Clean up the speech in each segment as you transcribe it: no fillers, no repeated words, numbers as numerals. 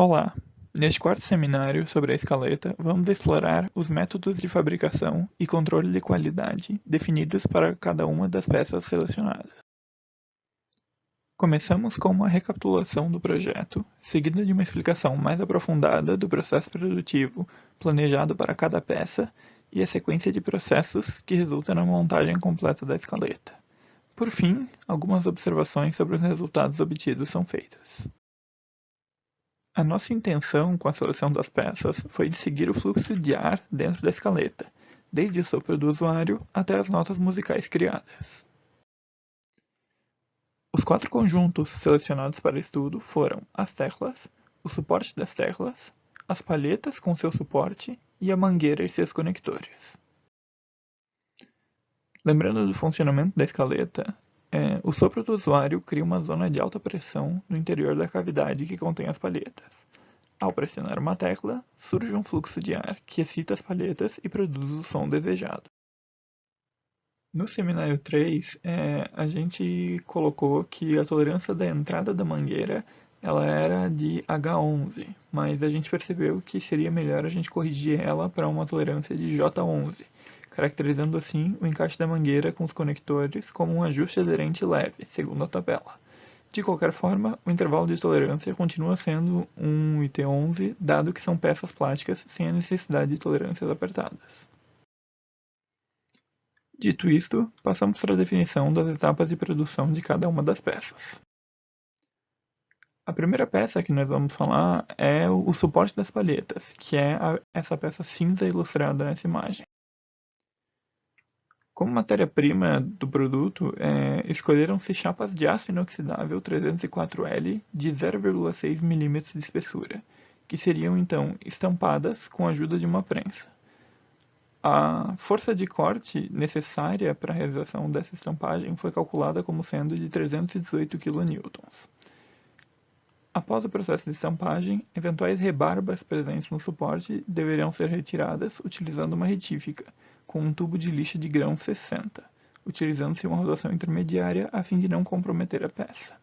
Olá! Neste quarto seminário sobre a escaleta, vamos explorar os métodos de fabricação e controle de qualidade definidos para cada uma das peças selecionadas. Começamos com uma recapitulação do projeto, seguida de uma explicação mais aprofundada do processo produtivo planejado para cada peça e a sequência de processos que resulta na montagem completa da escaleta. Por fim, algumas observações sobre os resultados obtidos são feitas. A nossa intenção com a seleção das peças foi de seguir o fluxo de ar dentro da escaleta, desde o sopro do usuário até as notas musicais criadas. Os 4 conjuntos selecionados para estudo foram as teclas, o suporte das teclas, as palhetas com seu suporte e a mangueira e seus conectores. Lembrando do funcionamento da escaleta, o sopro do usuário cria uma zona de alta pressão no interior da cavidade que contém as palhetas. Ao pressionar uma tecla, surge um fluxo de ar que excita as palhetas e produz o som desejado. No seminário 3, a gente colocou que a tolerância da entrada da mangueira ela era de H11, mas a gente percebeu que seria melhor a gente corrigir ela para uma tolerância de J11, caracterizando assim o encaixe da mangueira com os conectores como um ajuste aderente leve, segundo a tabela. De qualquer forma, o intervalo de tolerância continua sendo 1 e T11, dado que são peças plásticas sem a necessidade de tolerâncias apertadas. Dito isto, passamos para a definição das etapas de produção de cada uma das peças. A primeira peça que nós vamos falar é o suporte das palhetas, que é essa peça cinza ilustrada nessa imagem. Como matéria-prima do produto, escolheram-se chapas de aço inoxidável 304L de 0,6 mm de espessura, que seriam então estampadas com a ajuda de uma prensa. A força de corte necessária para a realização dessa estampagem foi calculada como sendo de 318 kN. Após o processo de estampagem, eventuais rebarbas presentes no suporte deverão ser retiradas utilizando uma retífica, com um tubo de lixa de grão 60, utilizando-se uma rotação intermediária a fim de não comprometer a peça.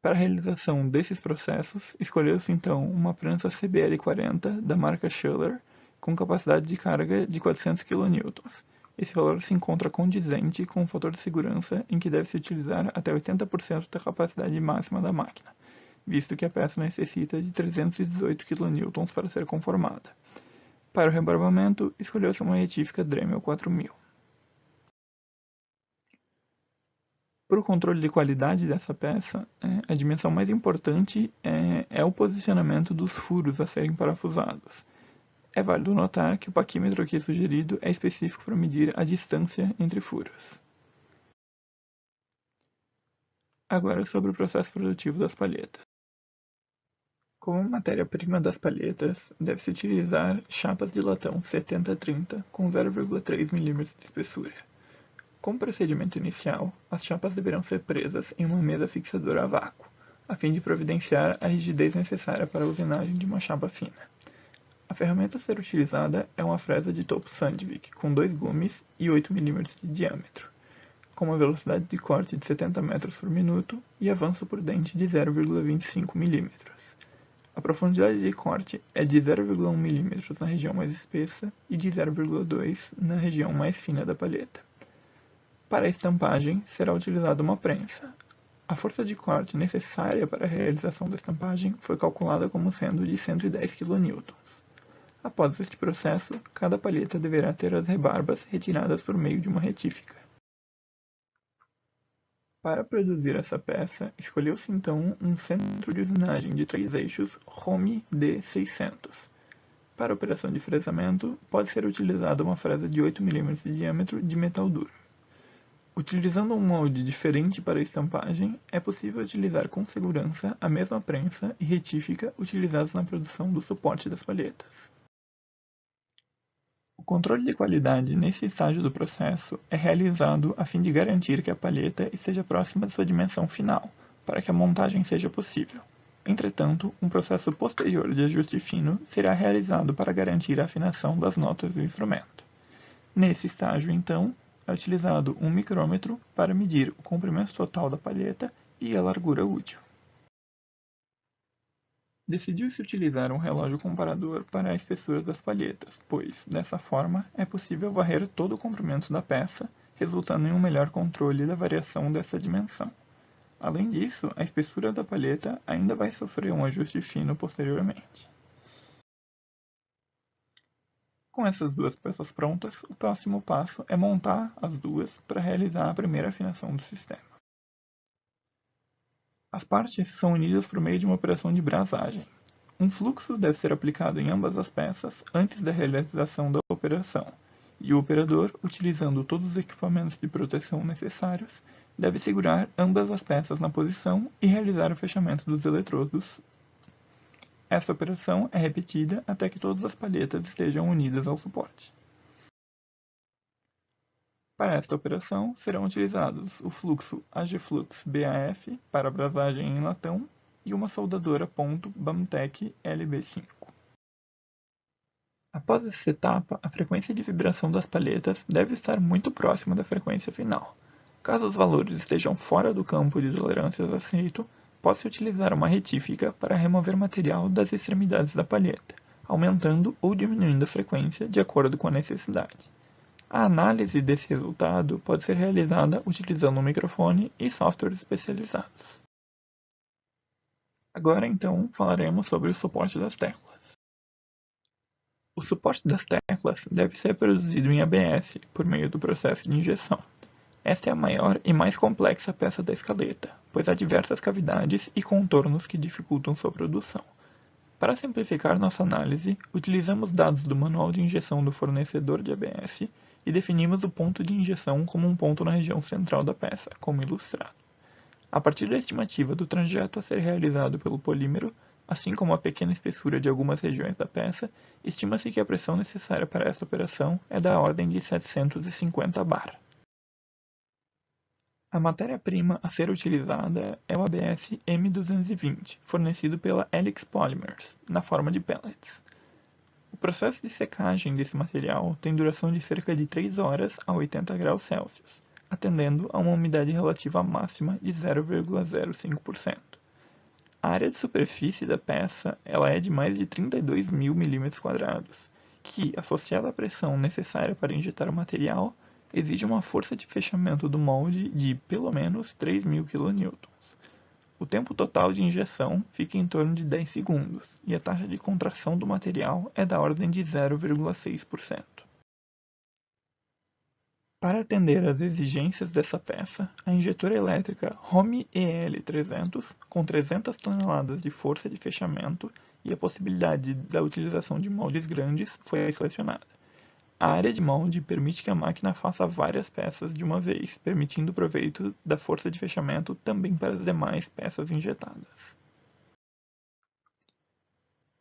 Para a realização desses processos, escolheu-se então uma prensa CBL40 da marca Schuller, com capacidade de carga de 400 kN. Esse valor se encontra condizente com o fator de segurança em que deve-se utilizar até 80% da capacidade máxima da máquina, visto que a peça necessita de 318 kN para ser conformada. Para o rebarbamento, escolheu-se uma retífica Dremel 4000. Para o controle de qualidade dessa peça, a dimensão mais importante é o posicionamento dos furos a serem parafusados. É válido notar que o paquímetro aqui sugerido é específico para medir a distância entre furos. Agora sobre o processo produtivo das palhetas. Como matéria-prima das palhetas, deve-se utilizar chapas de latão 70-30 com 0,3 mm de espessura. Como procedimento inicial, as chapas deverão ser presas em uma mesa fixadora a vácuo, a fim de providenciar a rigidez necessária para a usinagem de uma chapa fina. A ferramenta a ser utilizada é uma fresa de topo Sandvik com 2 gumes e 8 mm de diâmetro, com uma velocidade de corte de 70 metros por minuto e avanço por dente de 0,25 mm. A profundidade de corte é de 0,1 mm na região mais espessa e de 0,2 na região mais fina da palheta. Para a estampagem, será utilizada uma prensa. A força de corte necessária para a realização da estampagem foi calculada como sendo de 110 kN. Após este processo, cada palheta deverá ter as rebarbas retiradas por meio de uma retífica. Para produzir essa peça, escolheu-se então um centro de usinagem de 3 eixos Romy D600. Para a operação de fresamento, pode ser utilizada uma fresa de 8 mm de diâmetro de metal duro. Utilizando um molde diferente para a estampagem, é possível utilizar com segurança a mesma prensa e retífica utilizadas na produção do suporte das palhetas. O controle de qualidade nesse estágio do processo é realizado a fim de garantir que a palheta esteja próxima de sua dimensão final, para que a montagem seja possível. Entretanto, um processo posterior de ajuste fino será realizado para garantir a afinação das notas do instrumento. Nesse estágio, então, é utilizado um micrômetro para medir o comprimento total da palheta e a largura útil. Decidiu-se utilizar um relógio comparador para a espessura das palhetas, pois, dessa forma, é possível varrer todo o comprimento da peça, resultando em um melhor controle da variação dessa dimensão. Além disso, a espessura da palheta ainda vai sofrer um ajuste fino posteriormente. Com essas duas peças prontas, o próximo passo é montar as duas para realizar a primeira afinação do sistema. As partes são unidas por meio de uma operação de brasagem. Um fluxo deve ser aplicado em ambas as peças antes da realização da operação, e o operador, utilizando todos os equipamentos de proteção necessários, deve segurar ambas as peças na posição e realizar o fechamento dos eletrodos. Essa operação é repetida até que todas as palhetas estejam unidas ao suporte. Para esta operação, serão utilizados o fluxo AGFlux BAF para brasagem em latão e uma soldadora ponto BAMTech LB5. Após essa etapa, a frequência de vibração das palhetas deve estar muito próxima da frequência final. Caso os valores estejam fora do campo de tolerâncias aceito, pode-se utilizar uma retífica para remover material das extremidades da palheta, aumentando ou diminuindo a frequência de acordo com a necessidade. A análise desse resultado pode ser realizada utilizando um microfone e softwares especializados. Agora então falaremos sobre o suporte das teclas. O suporte das teclas deve ser produzido em ABS por meio do processo de injeção. Esta é a maior e mais complexa peça da escaleta, pois há diversas cavidades e contornos que dificultam sua produção. Para simplificar nossa análise, utilizamos dados do manual de injeção do fornecedor de ABS e definimos o ponto de injeção como um ponto na região central da peça, como ilustrado. A partir da estimativa do trajeto a ser realizado pelo polímero, assim como a pequena espessura de algumas regiões da peça, estima-se que a pressão necessária para essa operação é da ordem de 750 bar. A matéria-prima a ser utilizada é o ABS M220, fornecido pela Helix Polymers, na forma de pellets. O processo de secagem desse material tem duração de cerca de 3 horas a 80 graus Celsius, atendendo a uma umidade relativa máxima de 0,05%. A área de superfície da peça é de mais de 32.000 mm², que, associada à pressão necessária para injetar o material, exige uma força de fechamento do molde de pelo menos 3.000 kN. O tempo total de injeção fica em torno de 10 segundos, e a taxa de contração do material é da ordem de 0,6%. Para atender às exigências dessa peça, a injetora elétrica Homme EL300, com 300 toneladas de força de fechamento e a possibilidade da utilização de moldes grandes, foi selecionada. A área de molde permite que a máquina faça várias peças de uma vez, permitindo proveito da força de fechamento também para as demais peças injetadas.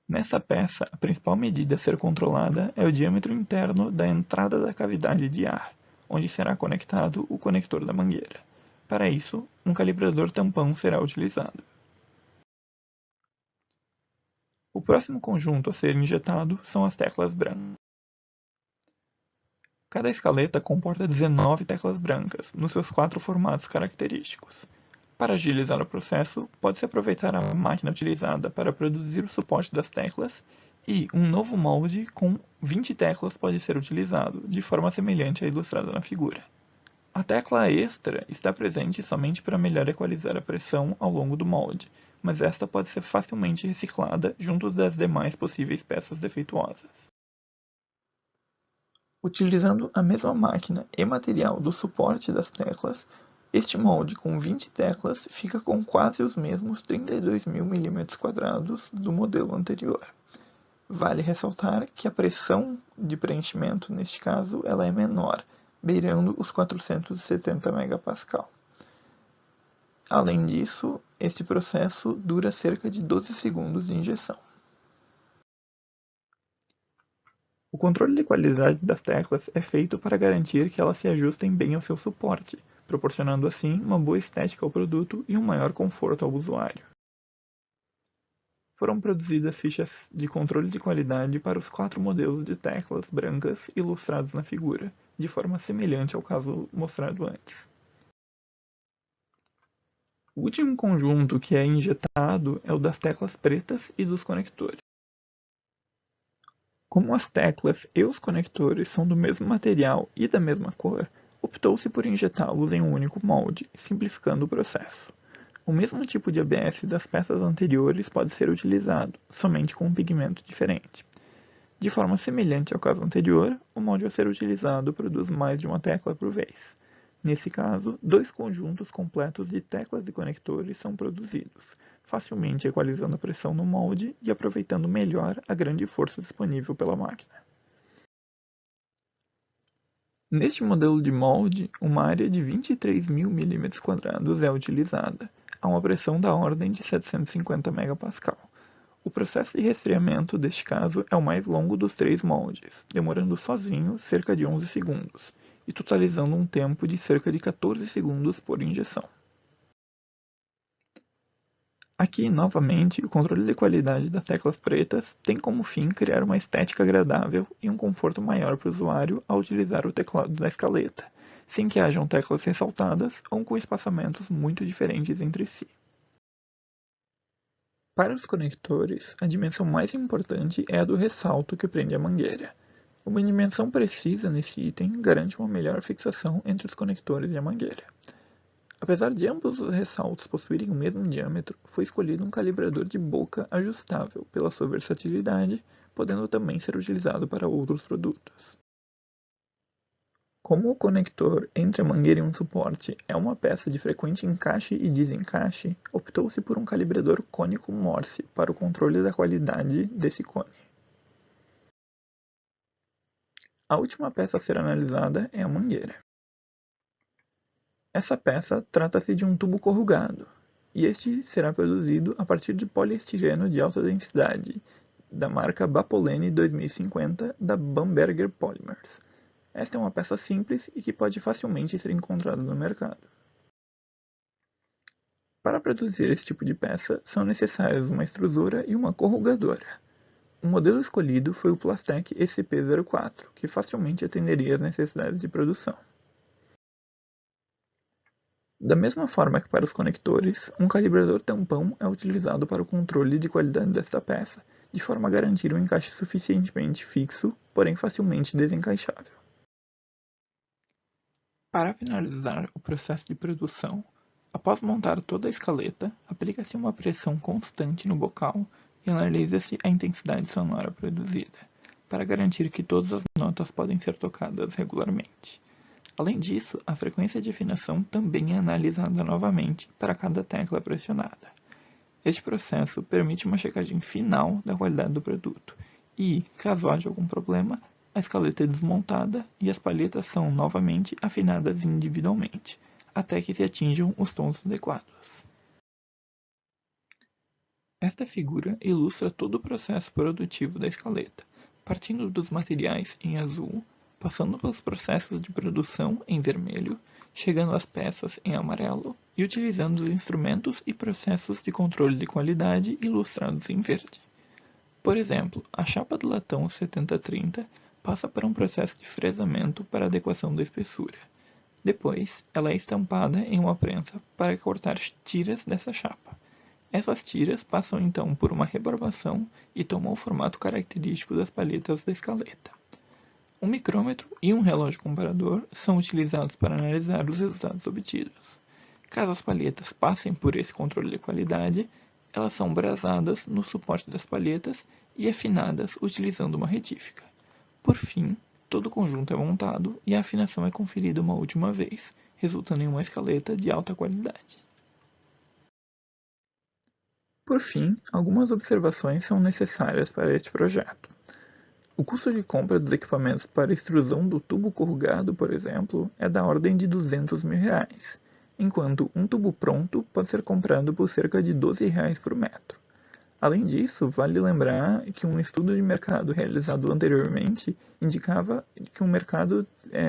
Nessa peça, a principal medida a ser controlada é o diâmetro interno da entrada da cavidade de ar, onde será conectado o conector da mangueira. Para isso, um calibrador tampão será utilizado. O próximo conjunto a ser injetado são as teclas brancas. Cada escaleta comporta 19 teclas brancas, nos seus 4 formatos característicos. Para agilizar o processo, pode-se aproveitar a máquina utilizada para produzir o suporte das teclas e um novo molde com 20 teclas pode ser utilizado, de forma semelhante à ilustrada na figura. A tecla extra está presente somente para melhor equalizar a pressão ao longo do molde, mas esta pode ser facilmente reciclada junto das demais possíveis peças defeituosas. Utilizando a mesma máquina e material do suporte das teclas, este molde com 20 teclas fica com quase os mesmos 32.000 mm² do modelo anterior. Vale ressaltar que a pressão de preenchimento, neste caso, ela é menor, beirando os 470 MPa. Além disso, este processo dura cerca de 12 segundos de injeção. O controle de qualidade das teclas é feito para garantir que elas se ajustem bem ao seu suporte, proporcionando assim uma boa estética ao produto e um maior conforto ao usuário. Foram produzidas fichas de controle de qualidade para os 4 modelos de teclas brancas ilustrados na figura, de forma semelhante ao caso mostrado antes. O último conjunto que é injetado é o das teclas pretas e dos conectores. Como as teclas e os conectores são do mesmo material e da mesma cor, optou-se por injetá-los em um único molde, simplificando o processo. O mesmo tipo de ABS das peças anteriores pode ser utilizado, somente com um pigmento diferente. De forma semelhante ao caso anterior, o molde a ser utilizado produz mais de uma tecla por vez. Nesse caso, dois conjuntos completos de teclas e conectores são produzidos, facilmente equalizando a pressão no molde e aproveitando melhor a grande força disponível pela máquina. Neste modelo de molde, uma área de 23.000 mm² é utilizada, a uma pressão da ordem de 750 MPa. O processo de resfriamento deste caso é o mais longo dos três moldes, demorando sozinho cerca de 11 segundos, e totalizando um tempo de cerca de 14 segundos por injeção. Aqui, novamente, o controle de qualidade das teclas pretas tem como fim criar uma estética agradável e um conforto maior para o usuário ao utilizar o teclado da escaleta, sem que hajam teclas ressaltadas ou com espaçamentos muito diferentes entre si. Para os conectores, a dimensão mais importante é a do ressalto que prende a mangueira. Uma dimensão precisa nesse item garante uma melhor fixação entre os conectores e a mangueira. Apesar de ambos os ressaltos possuírem o mesmo diâmetro, foi escolhido um calibrador de boca ajustável pela sua versatilidade, podendo também ser utilizado para outros produtos. Como o conector entre a mangueira e um suporte é uma peça de frequente encaixe e desencaixe, optou-se por um calibrador cônico Morse para o controle da qualidade desse cone. A última peça a ser analisada é a mangueira. Essa peça trata-se de um tubo corrugado, e este será produzido a partir de poliestireno de alta densidade, da marca Bapolene 2050 da Bamberger Polymers. Esta é uma peça simples e que pode facilmente ser encontrada no mercado. Para produzir esse tipo de peça, são necessárias uma extrusora e uma corrugadora. O modelo escolhido foi o Plastec SCP-04, que facilmente atenderia às necessidades de produção. Da mesma forma que para os conectores, um calibrador tampão é utilizado para o controle de qualidade desta peça, de forma a garantir um encaixe suficientemente fixo, porém facilmente desencaixável. Para finalizar o processo de produção, após montar toda a escaleta, aplica-se uma pressão constante no bocal e analisa-se a intensidade sonora produzida, para garantir que todas as notas podem ser tocadas regularmente. Além disso, a frequência de afinação também é analisada novamente para cada tecla pressionada. Este processo permite uma checagem final da qualidade do produto e, caso haja algum problema, a escaleta é desmontada e as palhetas são novamente afinadas individualmente, até que se atinjam os tons adequados. Esta figura ilustra todo o processo produtivo da escaleta, partindo dos materiais em azul, passando pelos processos de produção em vermelho, chegando às peças em amarelo e utilizando os instrumentos e processos de controle de qualidade ilustrados em verde. Por exemplo, a chapa de latão 7030 passa por um processo de fresamento para adequação da espessura. Depois, ela é estampada em uma prensa para cortar tiras dessa chapa. Essas tiras passam então por uma rebarbação e tomam o formato característico das palhetas da escaleta. Um micrômetro e um relógio comparador são utilizados para analisar os resultados obtidos. Caso as palhetas passem por esse controle de qualidade, elas são brasadas no suporte das palhetas e afinadas utilizando uma retífica. Por fim, todo o conjunto é montado e a afinação é conferida uma última vez, resultando em uma escaleta de alta qualidade. Por fim, algumas observações são necessárias para este projeto. O custo de compra dos equipamentos para extrusão do tubo corrugado, por exemplo, é da ordem de R$200 mil, enquanto um tubo pronto pode ser comprado por cerca de R$12 por metro. Além disso, vale lembrar que um estudo de mercado realizado anteriormente indicava que o mercado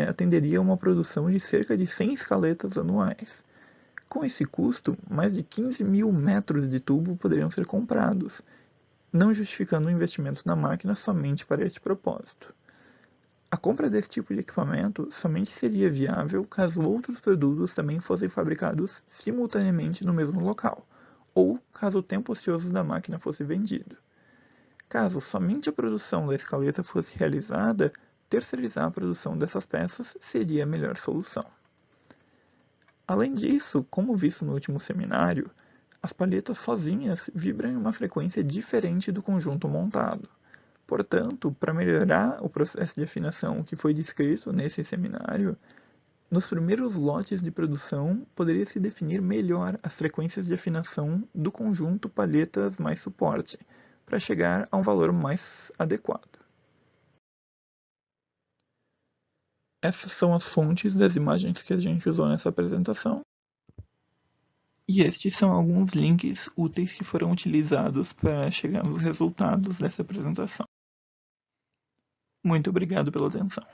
atenderia a uma produção de cerca de 100 escaletas anuais. Com esse custo, mais de 15 mil metros de tubo poderiam ser comprados, não justificando o investimento na máquina somente para este propósito. A compra desse tipo de equipamento somente seria viável caso outros produtos também fossem fabricados simultaneamente no mesmo local, ou caso o tempo ocioso da máquina fosse vendido. Caso somente a produção da escaleta fosse realizada, terceirizar a produção dessas peças seria a melhor solução. Além disso, como visto no último seminário, as palhetas sozinhas vibram em uma frequência diferente do conjunto montado. Portanto, para melhorar o processo de afinação que foi descrito nesse seminário, nos primeiros lotes de produção poderia-se definir melhor as frequências de afinação do conjunto palhetas mais suporte, para chegar a um valor mais adequado. Essas são as fontes das imagens que a gente usou nessa apresentação. E estes são alguns links úteis que foram utilizados para chegar nos resultados dessa apresentação. Muito obrigado pela atenção.